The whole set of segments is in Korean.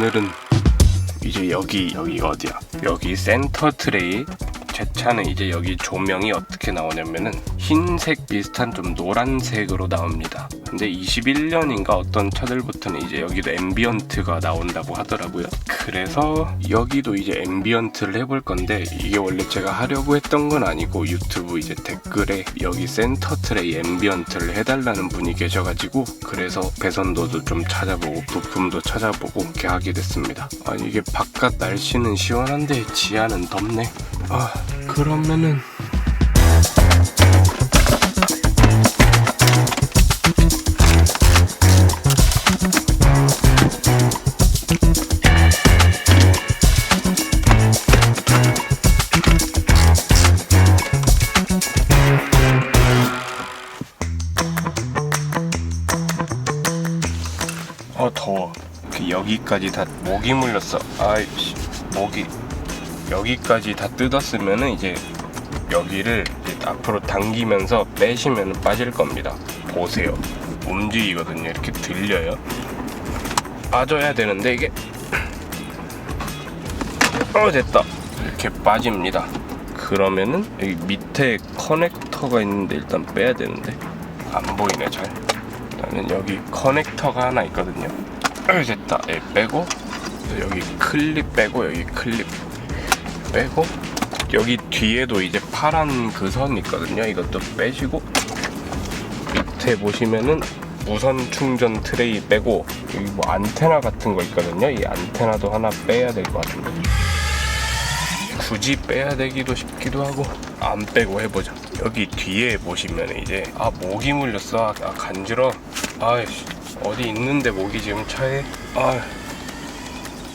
오늘은 이제 여기가 어디야? 여기 센터 트레이. 제 차는 이제 여기 조명이 어떻게 나오냐면은 흰색 비슷한 좀 노란색으로 나옵니다. 근데 21년인가 어떤 차들부터는 이제 여기도 앰비언트가 나온다고 하더라고요. 그래서 여기도 이제 앰비언트를 해볼 건데, 이게 원래 제가 하려고 했던 건 아니고 유튜브 이제 댓글에 여기 센터 트레이 앰비언트를 해달라는 분이 계셔가지고, 그래서 배선도도 좀 찾아보고 부품도 찾아보고 이렇게 하게 됐습니다. 이게 바깥 날씨는 시원한데 지하는 덥네. 그러면은 더워. 여기까지 다 모기 물렸어. 아이씨, 모기. 여기까지 다 뜯었으면은 이제 여기를 이제 앞으로 당기면서 빼시면 빠질 겁니다. 보세요. 움직이거든요. 이렇게 들려요. 빠져야 되는데 이게 됐다. 이렇게 빠집니다. 그러면은 여기 밑에 커넥터가 있는데 일단 빼야 되는데 안 보이네 잘. 일단은 여기 커넥터가 하나 있거든요. 됐다. 빼고 여기 클립 빼고 여기 클립 빼고 여기 뒤에도 이제 파란 그 선 있거든요. 이것도 빼시고 밑에 보시면은 무선 충전 트레이 빼고 여기 뭐 안테나 같은 거 있거든요. 이 안테나도 하나 빼야 될 것 같은데 굳이 빼야 되기도 싶기도 하고 안 빼고 해보자. 여기 뒤에 보시면 이제 모기 물렸어. 간지러. 아이씨, 어디 있는데 모기 지금 차에.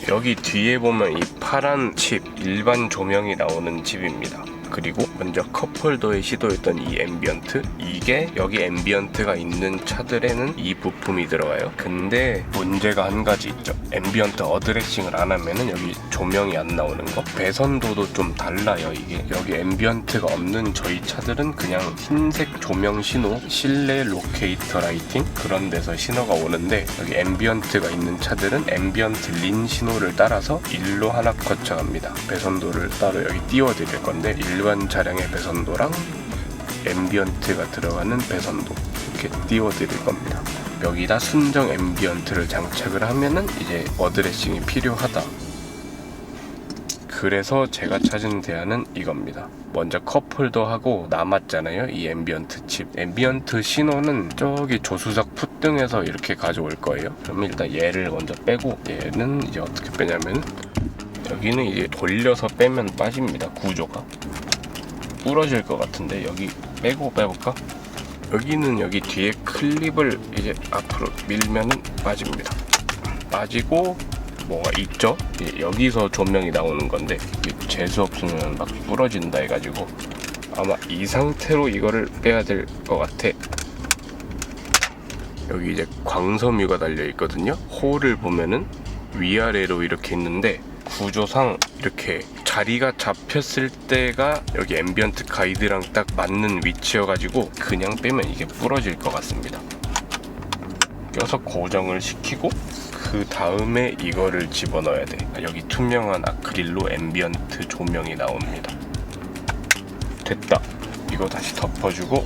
여기 뒤에 보면 이 파란 칩, 일반 조명이 나오는 칩입니다. 그리고 먼저 컵홀더에 시도했던 이 앰비언트, 이게 여기 앰비언트가 있는 차들에는 이 부품이 들어가요. 근데 문제가 한 가지 있죠. 앰비언트 어드레싱을 안 하면은 여기 조명이 안 나오는 거. 배선도도 좀 달라요. 이게 여기 앰비언트가 없는 저희 차들은 그냥 흰색 조명 신호, 실내 로케이터 라이팅 그런 데서 신호가 오는데, 여기 앰비언트가 있는 차들은 앰비언트 린 신호를 따라서 일로 하나 거쳐갑니다. 배선도를 따로 여기 띄워드릴 건데, 일반 차량의 배선도랑 앰비언트가 들어가는 배선도 이렇게 띄워드릴 겁니다. 여기다 순정 앰비언트를 장착을 하면은 이제 어드레싱이 필요하다. 그래서 제가 찾은 대안은 이겁니다. 먼저 컵홀더하고 남았잖아요, 이 앰비언트 칩. 앰비언트 신호는 저기 조수석 풋등에서 이렇게 가져올 거예요. 그럼 일단 얘를 먼저 빼고, 얘는 이제 어떻게 빼냐면 여기는 이제 돌려서 빼면 빠집니다. 구조가 부러질 것 같은데 여기 빼고 빼볼까? 여기는 여기 뒤에 클립을 이제 앞으로 밀면은 빠집니다. 빠지고 뭐가 있죠? 여기서 조명이 나오는 건데 재수 없으면 막 부러진다 해가지고 아마 이 상태로 이거를 빼야 될 것 같아. 여기 이제 광섬유가 달려 있거든요. 홀을 보면은 위아래로 이렇게 있는데, 구조상 이렇게 자리가 잡혔을 때가 여기 앰비언트 가이드랑 딱 맞는 위치여가지고 그냥 빼면 이게 부러질 것 같습니다. 껴서 고정을 시키고 그 다음에 이거를 집어넣어야 돼. 여기 투명한 아크릴로 앰비언트 조명이 나옵니다. 됐다. 이거 다시 덮어주고,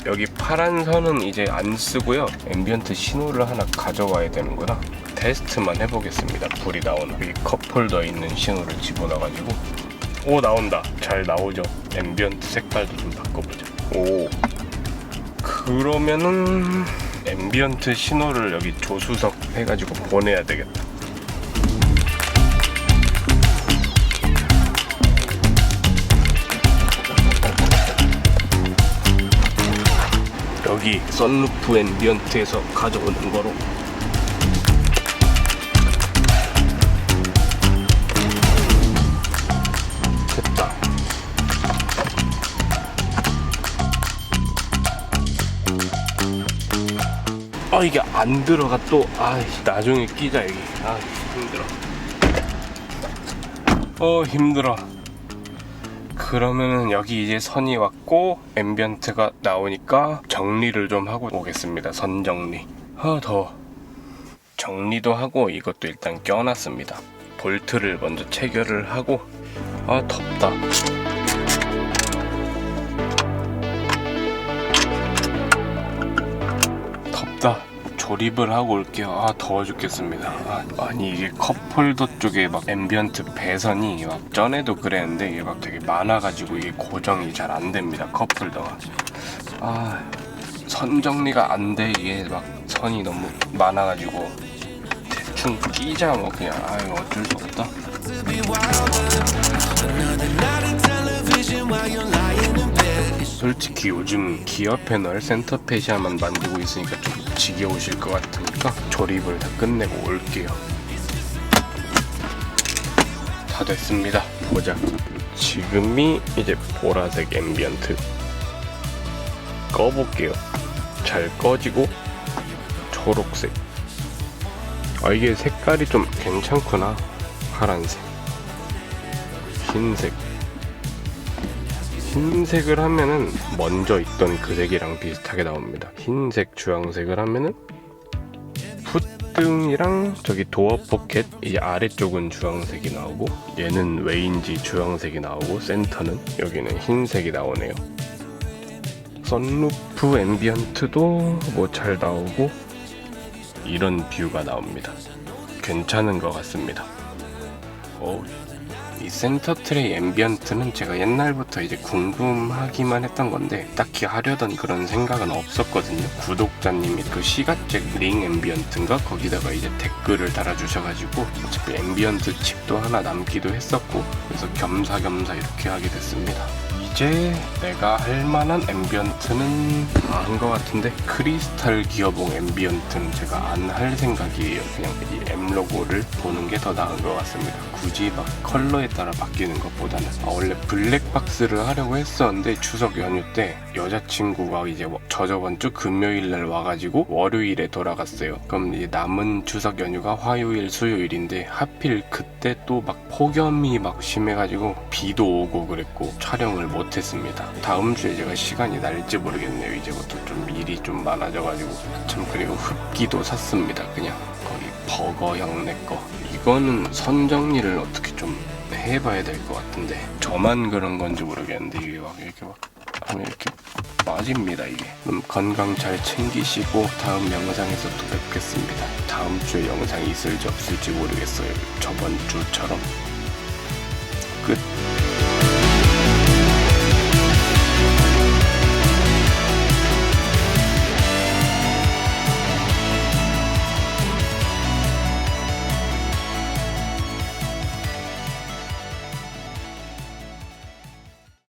여기 파란 선은 이제 안 쓰고요. 앰비언트 신호를 하나 가져와야 되는구나. 테스트만 해보겠습니다. 불이 나오나. 여기 컵홀더에 있는 신호를 집어넣어가지고 나온다. 잘 나오죠. 앰비언트 색깔도 좀 바꿔보자. 그러면은 앰비언트 신호를 여기 조수석 해가지고 보내야 되겠다. 여기 썬루프 앰비언트에서 가져오는 거로 됐다. 이게 안 들어가 또. 나중에 끼자 여기. 힘들어. 힘들어. 그러면은 여기 이제 선이 왔고 앰비언트가 나오니까 정리를 좀 하고 오겠습니다. 선 정리. 더워. 정리도 하고 이것도 일단 껴놨습니다. 볼트를 먼저 체결을 하고, 아 덥다. 덥다. 조립을 하고 올게요. 아 더워 죽겠습니다. 아니 이게 컵홀더 쪽에 막 앰비언트 배선이 막 전에도 그랬는데 이게 막 되게 많아가지고 이게 고정이 잘 안 됩니다. 컵홀더가. 선 정리가 안 돼. 이게 막 선이 너무 많아가지고 대충 끼자 뭐 그냥. 어쩔 수 없다. 솔직히 요즘 기어 패널 센터 페시아만 만들고 있으니까 좀 지겨우실 것 같으니까 조립을 다 끝내고 올게요. 다 됐습니다. 보자. 지금이 이제 보라색 앰비언트. 꺼볼게요. 잘 꺼지고 초록색. 이게 색깔이 좀 괜찮구나. 파란색, 흰색. 흰색을 하면은 먼저 있던 그 색이랑 비슷하게 나옵니다. 흰색, 주황색을 하면은 풋등이랑 저기 도어 포켓 이제 아래쪽은 주황색이 나오고, 얘는 왜인지 주황색이 나오고, 센터는 여기는 흰색이 나오네요. 선루프 앰비언트도 뭐 잘 나오고 이런 뷰가 나옵니다. 괜찮은 것 같습니다. 이 센터 트레이 앰비언트는 제가 옛날부터 이제 궁금하기만 했던 건데 딱히 하려던 그런 생각은 없었거든요. 구독자님이 그 시가잭 링 앰비언트인가 거기다가 이제 댓글을 달아주셔가지고 어차피 앰비언트 칩도 하나 남기도 했었고, 그래서 겸사겸사 이렇게 하게 됐습니다. 이제 내가 할 만한 앰비언트는 다 한 것 같은데, 크리스탈 기어봉 앰비언트는 제가 안 할 생각이에요. 그냥 이 M 로고를 보는 게 더 나은 것 같습니다. 굳이 막 컬러에 따라 바뀌는 것보다는. 원래 블랙박스를 하려고 했었는데 추석 연휴 때 여자친구가 이제 저번 주 금요일날 와가지고 월요일에 돌아갔어요. 그럼 이제 남은 추석 연휴가 화요일, 수요일인데 하필 그때 또 막 폭염이 막 심해가지고 비도 오고 그랬고 촬영을 못했습니다. 다음 주에 제가 시간이 날지 모르겠네요. 이제부터 좀 일이 좀 많아져가지고. 참, 그리고 흡기도 샀습니다. 그냥 거기 버거형 내거. 이거는 선 정리를 어떻게 좀 해봐야 될 것 같은데, 저만 그런 건지 모르겠는데 이게 막 이렇게 막 하면 이렇게 빠집니다. 이게. 그럼 건강 잘 챙기시고 다음 영상에서 또 뵙겠습니다. 다음 주에 영상이 있을지 없을지 모르겠어요. 저번 주처럼.